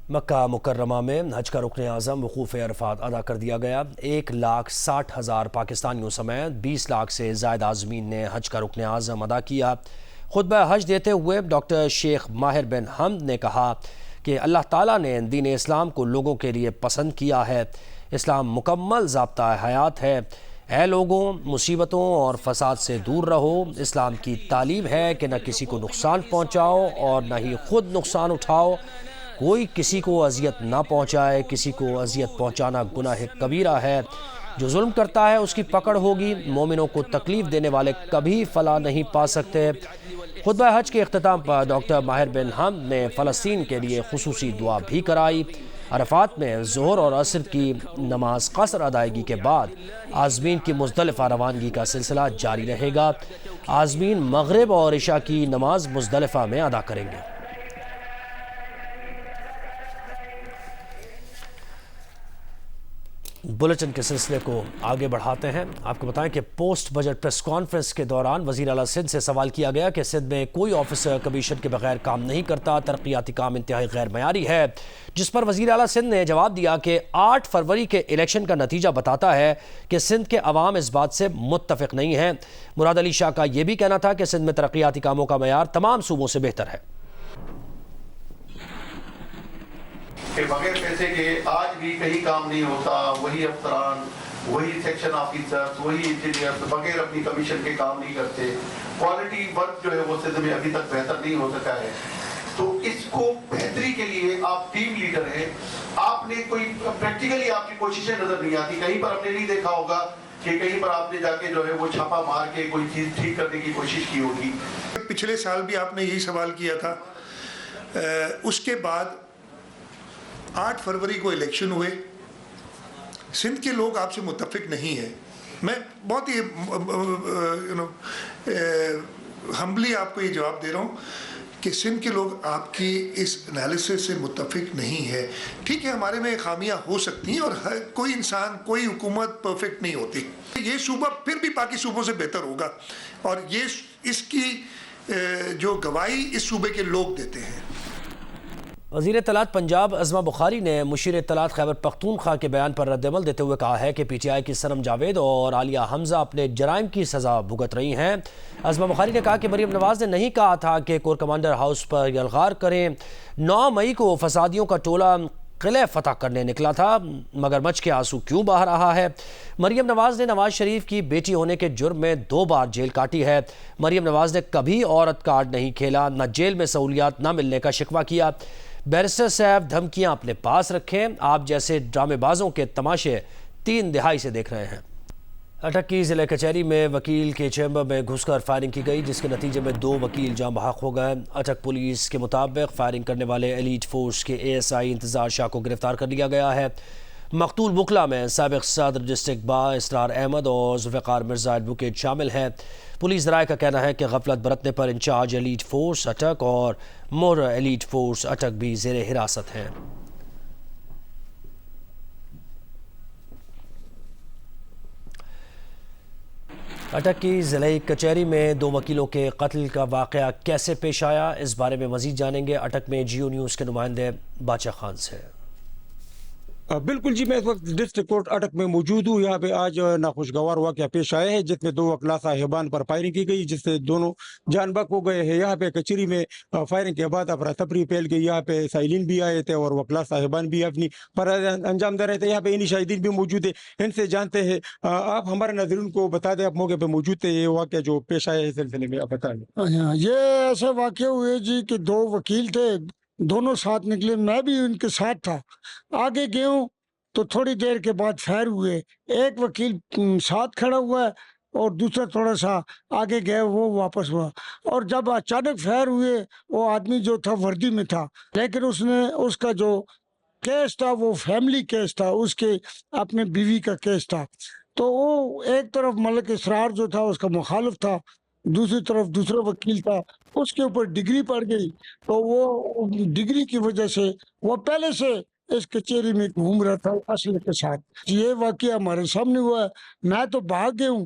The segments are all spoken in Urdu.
مکہ مکرمہ میں حج کا رکن اعظم وقوف عرفات ادا کر دیا گیا۔ 1,60,000 پاکستانیوں سمیت 20 لاکھ سے زائد عازمین نے حج کا رکن اعظم ادا کیا۔ خطبہ حج دیتے ہوئے ڈاکٹر شیخ ماہر بن حمد نے کہا کہ اللہ تعالیٰ نے دین اسلام کو لوگوں کے لیے پسند کیا ہے۔ اسلام مکمل ضابطہ حیات ہے۔ اے لوگوں، مصیبتوں اور فساد سے دور رہو۔ اسلام کی تعلیم ہے کہ نہ کسی کو نقصان پہنچاؤ اور نہ ہی خود نقصان اٹھاؤ۔ کوئی کسی کو اذیت نہ پہنچائے۔ کسی کو اذیت پہنچانا گناہ کبیرہ ہے۔ جو ظلم کرتا ہے اس کی پکڑ ہوگی۔ مومنوں کو تکلیف دینے والے کبھی فلاح نہیں پا سکتے۔ خطبہ حج کے اختتام پر ڈاکٹر ماہر بن حمد نے فلسطین کے لیے خصوصی دعا بھی کرائی۔ عرفات میں ظہر اور عصر کی نماز قصر ادائیگی کے بعد عازمین کی مزدلفہ روانگی کا سلسلہ جاری رہے گا۔ عازمین مغرب اور عشاء کی نماز مزدلفہ میں ادا کریں گے۔ بلٹن کے سلسلے کو آگے بڑھاتے ہیں۔ آپ کو بتائیں کہ پوسٹ بجٹ پریس کانفرنس کے دوران وزیر اعلیٰ سندھ سے سوال کیا گیا کہ سندھ میں کوئی آفیسر کمیشن کے بغیر کام نہیں کرتا، ترقیاتی کام انتہائی غیر معیاری ہے، جس پر وزیر اعلیٰ سندھ نے جواب دیا کہ 8 فروری کے الیکشن کا نتیجہ بتاتا ہے کہ سندھ کے عوام اس بات سے متفق نہیں ہیں۔ مراد علی شاہ کا یہ بھی کہنا تھا کہ سندھ میں ترقیاتی کاموں کا معیار تمام صوبوں سے بہتر ہے۔ کہ بغیر پیسے کے آج بھی کہیں کام نہیں ہوتا، وہی افسران، وہی سیکشن آفیسرز، وہی انجینئرز بغیر اپنی کمیشن کے کام نہیں کرتے۔ کوالٹی ورک جو ہے وہ سندھ میں ابھی تک بہتر نہیں ہو سکا ہے۔ تو اس کو بہتری کے لیے آپ ٹیم لیڈر ہیں، آپ نے کوئی پریکٹیکلی آپ کی کوششیں نظر نہیں آتی۔ کہیں پر ہم نے نہیں دیکھا ہوگا کہ کہیں پر آپ نے جا کے جو ہے وہ چھاپا مار کے کوئی چیز ٹھیک کرنے کی کوشش کی ہوگی۔ پچھلے سال بھی آپ نے یہی سوال کیا تھا۔ اس کے بعد 8 فروری کو الیکشن ہوئے۔ سندھ کے لوگ آپ سے متفق نہیں ہیں۔ میں بہت ہی ہمبلی آپ کو یہ جواب دے رہا ہوں کہ سندھ کے لوگ آپ کی اس انالیسس سے متفق نہیں ہے۔ ٹھیک ہے، ہمارے میں خامیاں ہو سکتی ہیں اور کوئی انسان، کوئی حکومت پرفیکٹ نہیں ہوتی۔ یہ صوبہ پھر بھی باقی صوبوں سے بہتر ہوگا اور اس کی جو گواہی اس صوبے کے لوگ دیتے ہیں۔ وزیر اطلاعات پنجاب عظمہ بخاری نے مشیر اطلاعات خیبر پختونخوا کے بیان پر رد عمل دیتے ہوئے کہا ہے کہ پی ٹی آئی کی صنم جاوید اور عالیہ حمزہ اپنے جرائم کی سزا بھگت رہی ہیں۔ عظمہ بخاری نے کہا کہ مریم نواز نے نہیں کہا تھا کہ کور کمانڈر ہاؤس پر یلغار کریں۔ 9 مئی کو فسادیوں کا ٹولہ قلعہ فتح کرنے نکلا تھا، مگر مچھ کے آنسو کیوں بہہ رہا ہے؟ مریم نواز نے نواز شریف کی بیٹی ہونے کے جرم میں 2 بار جیل کاٹی ہے۔ مریم نواز نے کبھی عورت کارڈ نہیں کھیلا، نہ جیل میں سہولیات نہ ملنے کا شکوہ کیا۔ بیرسٹر صاحب دھمکیاں اپنے پاس رکھیں، آپ جیسے ڈرامے بازوں کے تماشے 3 دہائی سے دیکھ رہے ہیں۔ اٹک کی ضلع کچہری میں وکیل کے چیمبر میں گھس کر فائرنگ کی گئی، جس کے نتیجے میں 2 وکیل جاں بحق ہو گئے۔ اٹک پولیس کے مطابق فائرنگ کرنے والے ایلیٹ فورس کے اے ایس آئی انتظار شاہ کو گرفتار کر لیا گیا ہے۔ مقتول وکلاء میں سابق صدر ڈسٹرکٹ با اسرار احمد اور ذوالفقار مرزا ایڈوکیٹ شامل ہیں۔ پولیس ذرائع کا کہنا ہے کہ غفلت برتنے پر انچارج ایلیٹ فورس اٹک اور مور ایلیٹ فورس اٹک بھی زیر حراست ہیں۔ اٹک کی ضلعی کچہری میں 2 وکیلوں کے قتل کا واقعہ کیسے پیش آیا، اس بارے میں مزید جانیں گے اٹک میں جیو نیوز کے نمائندے بادشاہ خان سے۔ بالکل جی، میں اس وقت ڈسٹرکٹ کورٹ اٹک میں موجود ہوں۔ یہاں پہ آج ناخوشگوار واقعہ پیش آیا ہے جس میں 2 وکلا صاحبان پر فائرنگ کی گئی، جس سے دونوں جان بحق ہو گئے ہیں۔ یہاں پہ کچہری میں فائرنگ کے بعد افراتفری پھیل گئی۔ یہاں پہ سائلین بھی آئے تھے اور وکلا صاحبان بھی اپنی فرائض انجام دے رہے تھے۔ یہاں پہ انہی شاہدین بھی موجود ہیں، ان سے جانتے ہیں۔ آپ ہمارے ناظرین کو بتا دیں، آپ موقع پہ موجود تھے، یہ واقعہ جو پیش آیا ہے اس سلسلے میں آپ بتا دیں۔ یہ ایسے واقع ہوئے جی کہ 2 وکیل تھے، دونوں ساتھ نکلے، میں بھی ان کے ساتھ تھا۔ آگے گئے ہوں تو تھوڑی دیر کے بعد فائر ہوئے۔ ایک وکیل ساتھ کھڑا ہوا ہے اور دوسرا تھوڑا سا آگے گئے، وہ واپس ہوا۔ اور جب اچانک فائر ہوئے، وہ آدمی جو تھا وردی میں تھا، لیکن اس کا جو کیس تھا وہ فیملی کیس تھا، اس کے اپنے بیوی کا کیس تھا۔ تو وہ ایک طرف ملک اسرار جو تھا اس کا مخالف تھا، دوسری طرف دوسرا وکیل تھا، اس کے اوپر ڈگری پڑ گئی۔ تو وہ ڈگری کی وجہ سے وہ پہلے سے اس کچہری میں گھوم رہا تھا اسلحے کے ساتھ۔ یہ واقعہ ہمارے سامنے ہوا ہے۔ میں تو بھاگ گیا ہوں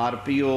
RPO